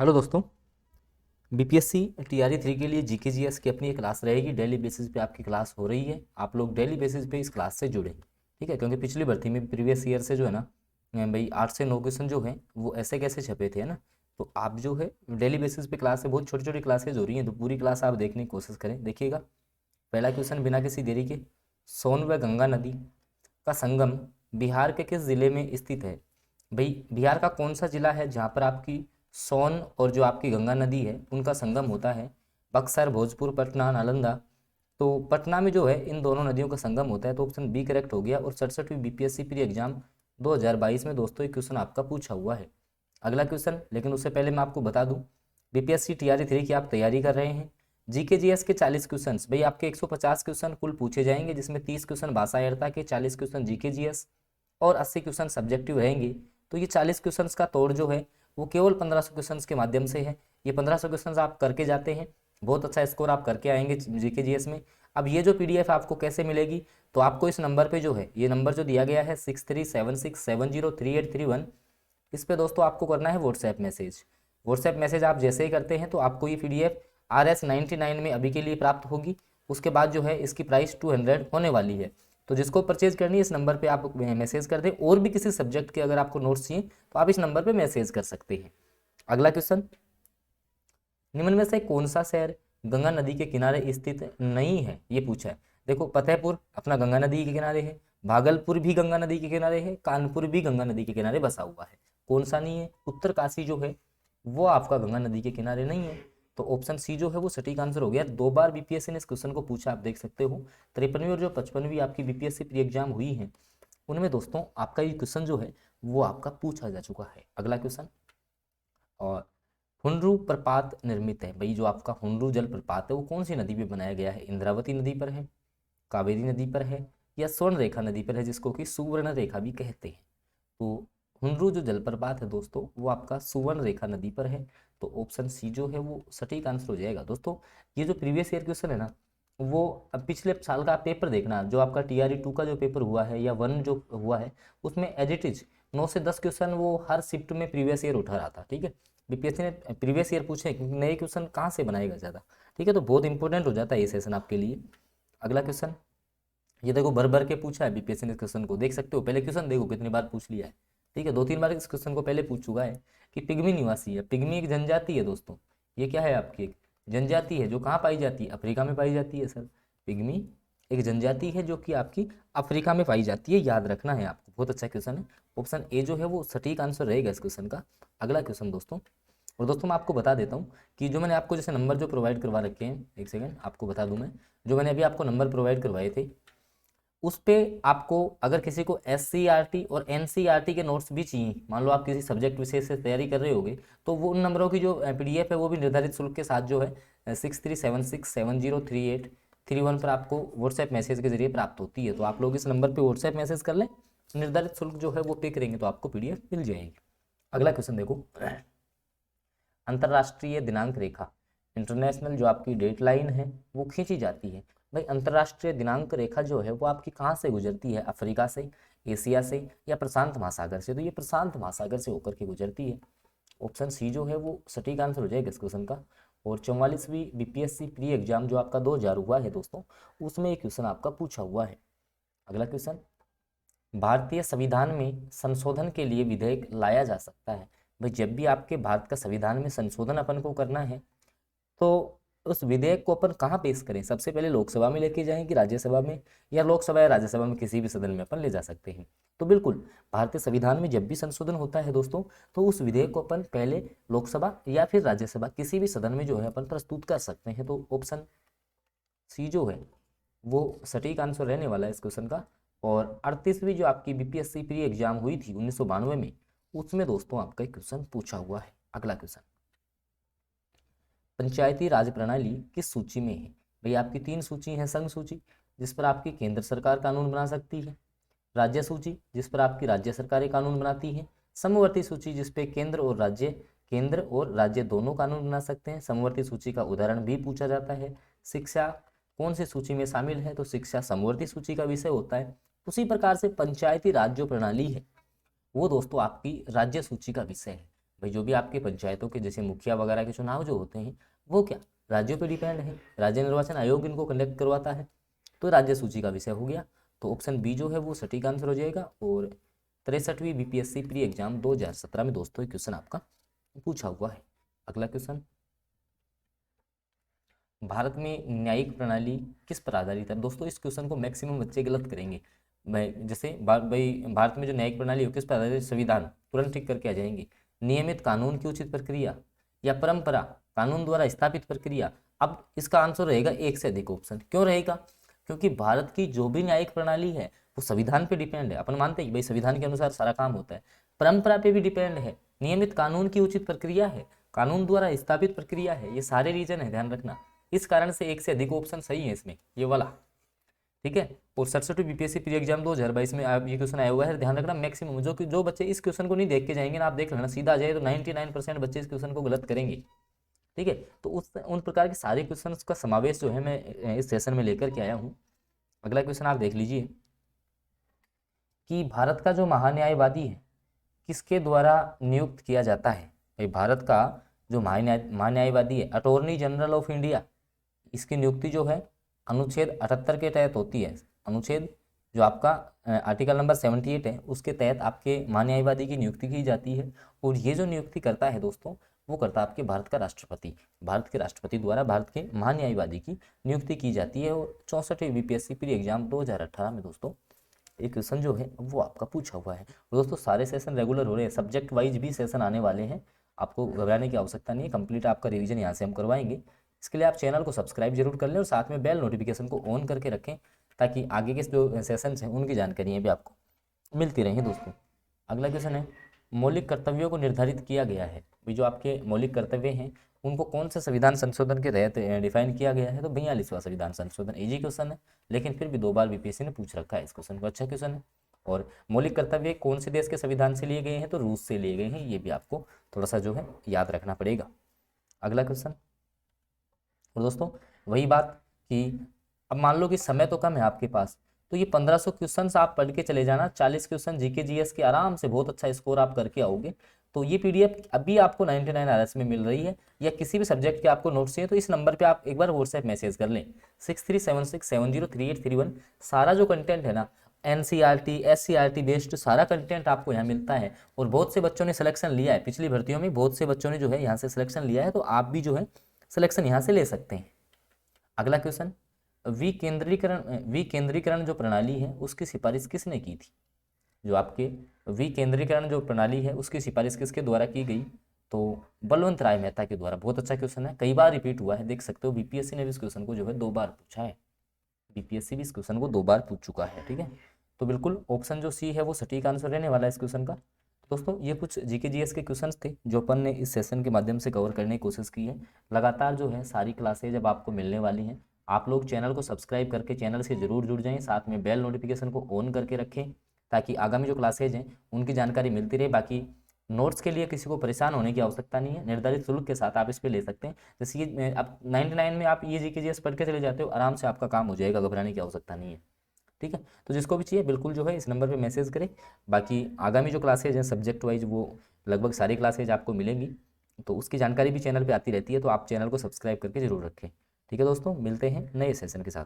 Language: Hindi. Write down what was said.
हेलो दोस्तों। बीपीएससी टीआरई 3 के लिए जीके जीएस की अपनी एक क्लास रहेगी। डेली बेसिस पे आपकी क्लास हो रही है। आप लोग डेली बेसिस पे इस क्लास से जुड़े, ठीक है? क्योंकि पिछली भर्ती में प्रीवियस ईयर से जो है ना भाई 8 से 9 क्वेश्चन जो हैं वो ऐसे कैसे छपे थे, है ना। तो आप जो है डेली बेसिस पे क्लास से बहुत छोटी छोटी क्लासेज हो रही हैं, तो पूरी क्लास आप देखने की कोशिश करें। देखिएगा, पहला क्वेश्चन बिना किसी देरी के, सोन व गंगा नदी का संगम बिहार के किस जिले में स्थित है? भाई बिहार का कौन सा जिला है जहाँ पर आपकी सोन और जो आपकी गंगा नदी है उनका संगम होता है? बक्सर, भोजपुर, पटना, नालंदा। तो पटना में जो है इन दोनों नदियों का संगम होता है, तो ऑप्शन बी करेक्ट हो गया। और 67वीं बीपीएससी प्री एग्जाम 2022 में दोस्तों ये क्वेश्चन आपका पूछा हुआ है। अगला क्वेश्चन, लेकिन उससे पहले मैं आपको बता दूं, बीपीएससी टीआरई 3 की आप तैयारी कर रहे हैं। जीके जीएस के 40 क्वेश्चन, भाई आपके 150 क्वेश्चन कुल पूछे जाएंगे, जिसमें 30 क्वेश्चन भाषायरता के, 40 क्वेश्चन जीके जीएस और 80 क्वेश्चन सब्जेक्टिव रहेंगे। तो ये 40 क्वेश्चन का तोड़ जो है वो केवल 1500 क्वेश्चन के माध्यम से है। ये 1500 क्वेश्चन आप करके जाते हैं, बहुत अच्छा स्कोर आप करके आएंगे जीके जीएस में। अब ये जो पीडीएफ आपको कैसे मिलेगी, तो आपको इस नंबर पे जो है, ये नंबर जो दिया गया है 6376703831, इस पे दोस्तों आपको करना है व्हाट्सएप मैसेज। व्हाट्सएप मैसेज आप जैसे ही करते हैं तो आपको ये पीडीएफ RS99 में अभी के लिए प्राप्त होगी। उसके बाद जो है इसकी प्राइस 200 होने वाली है। तो जिसको परचेज करनी है इस नंबर पे आप मैसेज कर दें। और भी किसी सब्जेक्ट के अगर आपको नोट्स चाहिए तो आप इस नंबर पे मैसेज कर सकते हैं। अगला क्वेश्चन, निम्न में से कौन सा शहर गंगा नदी के किनारे स्थित नहीं है? ये पूछा है। देखो, फतेहपुर अपना गंगा नदी के किनारे है, भागलपुर भी गंगा नदी के किनारे है, कानपुर भी गंगा नदी के किनारे बसा हुआ है। कौन सा नहीं है? उत्तरकाशी जो है वो आपका गंगा नदी के किनारे नहीं है। तो ऑप्शन सी जो है वो सटीक आंसर हो गया। 2 बार बीपीएससी ने इस क्वेश्चन को पूछा, आप देख सकते हो। 53वीं और जो 55वीं आपकी बीपीएससी प्री एग्जाम हुई है उनमें दोस्तों आपका ये क्वेश्चन जो है वो आपका पूछा जा चुका है। अगला क्वेश्चन, और हुंड्रू प्रपात निर्मित है, भाई जो आपका हुंड्रू जल प्रपात है वो कौन सी नदी पे बनाया गया है? इंद्रावती नदी पर है, कावेरी नदी पर है, या स्वर्ण रेखा नदी पर है, जिसको कि सुवर्ण रेखा भी कहते हैं। तो हुंड्रू जो जलप्रपात है दोस्तों वो आपका सुवर्ण रेखा नदी पर है। तो ऑप्शन सी जो है वो सटीक आंसर हो जाएगा। दोस्तों ये जो प्रीवियस ईयर क्वेश्चन है ना, वो अब पिछले साल का आप पेपर देखना, जो आपका टीआरई 2 का जो पेपर हुआ है या 1 जो हुआ है, उसमें एज इट इज 9 से 10 क्वेश्चन वो हर शिफ्ट में प्रीवियस ईयर उठा रहा था, ठीक है। बीपीएससी ने प्रीवियस ईयर पूछे कि नए क्वेश्चन कहाँ से बनाएगा ज़्यादा, ठीक है। तो बहुत इंपॉर्टेंट हो जाता है ये सेशन आपके लिए। अगला क्वेश्चन, ये देखो भर भर के पूछा है बीपीएससी ने इस क्वेश्चन को, देख सकते हो। पहले क्वेश्चन देखो कितनी बार पूछ लिया है, ठीक है। 2-3 बार इस क्वेश्चन को पहले पूछ चुका है कि पिग्मी निवासी है। पिग्मी एक जनजाति है दोस्तों। ये क्या है आपकी? एक जनजाति है जो कहाँ पाई जाती है? अफ्रीका में पाई जाती है सर। पिग्मी एक जनजाति है जो कि आपकी अफ्रीका में पाई जाती है, याद रखना है आपको। बहुत अच्छा क्वेश्चन है। ऑप्शन ए जो है वो सटीक आंसर रहेगा इस क्वेश्चन का। अगला क्वेश्चन दोस्तों, और दोस्तों मैं आपको बता देता हूँ कि जो मैंने आपको जैसे नंबर जो प्रोवाइड करवा रखे हैं, एक सेकंड आपको बता दूं मैं, जो मैंने अभी आपको नंबर प्रोवाइड करवाए थे उस पे आपको अगर किसी को SCERT और NCERT के नोट्स भी चाहिए, मान लो आप किसी सब्जेक्ट विषय से तैयारी कर रहे होगे, तो वो उन नंबरों की जो PDF है वो भी निर्धारित शुल्क के साथ जो है 6376703831 पर आपको व्हाट्सएप मैसेज के जरिए प्राप्त होती है। तो आप लोग इस नंबर पर व्हाट्सएप मैसेज कर लें, निर्धारित शुल्क जो है वो पे करेंगे तो आपको PDF मिल जाएगी। अगला क्वेश्चन देखो, अंतर्राष्ट्रीय दिनांक रेखा, इंटरनेशनल जो आपकी डेट लाइन है वो खींची जाती है। भाई अंतर्राष्ट्रीय दिनांक रेखा जो है वो आपकी कहाँ से गुजरती है? अफ्रीका से, एशिया से, या प्रशांत महासागर से? तो ये प्रशांत महासागर से होकर के गुजरती है। ऑप्शन सी जो है वो सटीक आंसर हो जाएगा इस क्वेश्चन का। और 44वीं बीपीएससी प्री एग्जाम जो आपका 2000 हुआ है दोस्तों, उसमें एक क्वेश्चन आपका पूछा हुआ है। अगला क्वेश्चन, भारतीय संविधान में संशोधन के लिए विधेयक लाया जा सकता है। भाई जब भी आपके भारत का संविधान में संशोधन अपन को करना है तो उस विधेयक को अपन कहाँ पेश करें? सबसे पहले लोकसभा में लेके जाएं कि राज्यसभा में, या लोकसभा या राज्यसभा में किसी भी सदन में अपन ले जा सकते हैं? तो बिल्कुल भारतीय संविधान में जब भी संशोधन होता है दोस्तों, तो उस विधेयक को अपन पहले लोकसभा या फिर राज्यसभा किसी भी सदन में जो है अपन प्रस्तुत कर सकते हैं। तो ऑप्शन सी जो है वो सटीक आंसर रहने वाला है इस क्वेश्चन का। और 38वीं जो आपकी बीपीएससी प्री एग्जाम हुई थी 1992 में, उसमें दोस्तों आपका एक क्वेश्चन पूछा हुआ है। अगला क्वेश्चन, पंचायती राज प्रणाली किस सूची में है? भाई आपकी 3 सूची है। संघ सूची जिस पर आपकी केंद्र सरकार कानून बना सकती है, राज्य सूची जिस पर आपकी राज्य सरकारें कानून बनाती हैं, समवर्ती सूची जिस पे केंद्र और राज्य दोनों कानून बना सकते हैं। समवर्ती सूची का उदाहरण भी पूछा जाता है। शिक्षा कौन सी सूची में शामिल है? तो शिक्षा समवर्ती सूची का विषय होता है। उसी प्रकार से पंचायती राज जो प्रणाली है वो दोस्तों आपकी राज्य सूची का विषय है। भाई जो भी आपके पंचायतों के जैसे मुखिया वगैरह के चुनाव जो होते हैं वो क्या राज्यों पर डिपेंड है, राज्य निर्वाचन आयोग इनको कंडक्ट करवाता है, तो राज्य सूची का विषय हो गया। तो ऑप्शन बी जो है वो सटीक आंसर हो जाएगा। और 63वीं बीपीएससी प्री एग्जाम 2017 में दोस्तों क्वेश्चन आपका पूछा हुआ है। अगला क्वेश्चन, भारत में न्यायिक प्रणाली किस पर आधारित है? दोस्तों इस क्वेश्चन को मैक्सिमम बच्चे गलत करेंगे। मैं जैसे भाई भारत में जो न्यायिक प्रणाली है किस पर आधारित है? संविधान, तुरंत टिक करके आ जाएंगे। नियमित कानून की उचित प्रक्रिया या परंपरा, कानून द्वारा स्थापित प्रक्रिया। अब इसका आंसर रहेगा एक से अधिक ऑप्शन। क्यों रहेगा? क्योंकि भारत की जो भी न्यायिक प्रणाली है वो संविधान पे डिपेंड है। अपन मानते हैं कि भाई संविधान के अनुसार सारा काम होता है। परंपरा पे भी डिपेंड है, नियमित कानून की उचित प्रक्रिया है, कानून द्वारा स्थापित प्रक्रिया है, ये सारे रीजन है, ध्यान रखना। इस कारण से एक से अधिक ऑप्शन सही है इसमें, ये वाला, ठीक है। और 67वीं बीपीएससी प्री एग्जाम 2022 में ये क्वेश्चन आया हुआ है, ध्यान रखना। मैक्सिमम जो बच्चे इस क्वेश्चन को नहीं देख के जाएंगे ना, आप देख लेना सीधा आ जाए तो 99% बच्चे इस क्वेश्चन को गलत करेंगे, ठीक है। तो उन प्रकार के सारे क्वेश्चन का समावेश जो है मैं इस सेशन में लेकर के आया हूँ। अगला क्वेश्चन आप देख लीजिए कि भारत का जो महान्यायवादी है किसके द्वारा नियुक्त किया जाता है? भाई भारत का जो महान्यायवादी है अटॉर्नी जनरल ऑफ इंडिया, इसकी नियुक्ति जो है अनुच्छेद 78 के तहत होती है। अनुच्छेद जो आपका आर्टिकल नंबर 78 है उसके तहत आपके महान्यायवादी की नियुक्ति की जाती है। और ये जो नियुक्ति करता है दोस्तों वो करता है आपके भारत का राष्ट्रपति। भारत के राष्ट्रपति द्वारा भारत के महान्यायवादी की नियुक्ति की जाती है। और 64वीं बीपीएससी प्री एग्जाम 2018 में दोस्तों एक क्वेश्चन जो है वो आपका पूछा हुआ है। और दोस्तों सारे सेशन रेगुलर हो रहे हैं, सब्जेक्ट वाइज भी सेशन आने वाले हैं, आपको घबराने की आवश्यकता नहीं है। कंप्लीट आपका रिवीजन यहाँ से हम करवाएंगे। इसके लिए आप चैनल को सब्सक्राइब जरूर कर लें और साथ में बेल नोटिफिकेशन को ऑन करके रखें ताकि आगे के जो सेशन हैं उनकी जानकारियाँ भी आपको मिलती रहें दोस्तों। अगला क्वेश्चन है, मौलिक कर्तव्यों को निर्धारित किया गया है। भाई जो आपके मौलिक कर्तव्य हैं उनको कौन से संविधान संशोधन के तहत डिफाइन किया गया है? तो 42वां संविधान संशोधन। इजी क्वेश्चन है लेकिन फिर भी 2 बार बीपीएससी ने पूछ रखा है इस क्वेश्चन को, अच्छा क्वेश्चन है। और मौलिक कर्तव्य कौन से देश के संविधान से लिए गए हैं? तो रूस से लिए गए हैं, ये भी आपको थोड़ा सा जो है याद रखना पड़ेगा। अगला क्वेश्चन, और दोस्तों वही बात कि अब मान लो कि समय तो कम है आपके पास, तो ये 1500 क्वेश्चन आप पढ़ के चले जाना। 40 क्वेश्चन जीके जीएस के आराम से बहुत अच्छा स्कोर आप करके आओगे। तो ये पीडीएफ अभी आपको 99 RS में मिल रही है, या किसी भी सब्जेक्ट के आपको नोट्स चाहिए तो इस नंबर पे आप एक बार व्हाट्सएप मैसेज कर लें 6376703831। सारा जो कंटेंट है ना एनसीईआरटी एससीईआरटी बेस्ड सारा कंटेंट आपको यहाँ मिलता है। और बहुत से बच्चों ने सिलेक्शन लिया है पिछली भर्तियों में, बहुत से बच्चों ने जो है यहाँ से सिलेक्शन लिया है, तो आप भी जो है सिलेक्शन यहाँ से ले सकते हैं। अगला क्वेश्चन, विकेंद्रीकरण जो प्रणाली है उसकी सिफारिश किसने की थी? जो आपके विकेंद्रीकरण जो प्रणाली है उसकी सिफारिश किसके द्वारा की गई? तो बलवंत राय मेहता के द्वारा। बहुत अच्छा क्वेश्चन है, कई बार रिपीट हुआ है, देख सकते हो बीपीएससी ने भी इस क्वेश्चन को जो है 2 बार पूछा है। बीपीएससी भी इस क्वेश्चन को 2 बार पूछ चुका है, ठीक है। तो बिल्कुल ऑप्शन जो सी है वो सटीक आंसर रहने वाला है इस क्वेश्चन का। दोस्तों ये कुछ जीके जीएस के क्वेश्चंस थे जो अपन ने इस सेशन के माध्यम से कवर करने की कोशिश की है। लगातार जो है सारी क्लासेज जब आपको मिलने वाली हैं, आप लोग चैनल को सब्सक्राइब करके चैनल से जरूर जुड़ जाएं, साथ में बेल नोटिफिकेशन को ऑन करके रखें ताकि आगामी जो क्लासेज हैं उनकी जानकारी मिलती रहे। बाकी नोट्स के लिए किसी को परेशान होने की आवश्यकता नहीं है, निर्धारित शुल्क के साथ आप इस पर ले सकते हैं। जैसे ये आप 99 में आप ये जीके जीएस पढ़ के चले जाते हो, आराम से आपका काम हो जाएगा, घबराने की आवश्यकता नहीं है, ठीक है। तो जिसको भी चाहिए बिल्कुल जो है इस नंबर पे मैसेज करें। बाकी आगामी जो क्लासेज हैं सब्जेक्ट वाइज वो लगभग सारी क्लासेज आपको मिलेंगी, तो उसकी जानकारी भी चैनल पे आती रहती है, तो आप चैनल को सब्सक्राइब करके जरूर रखें, ठीक है दोस्तों। मिलते हैं नए सेशन के साथ।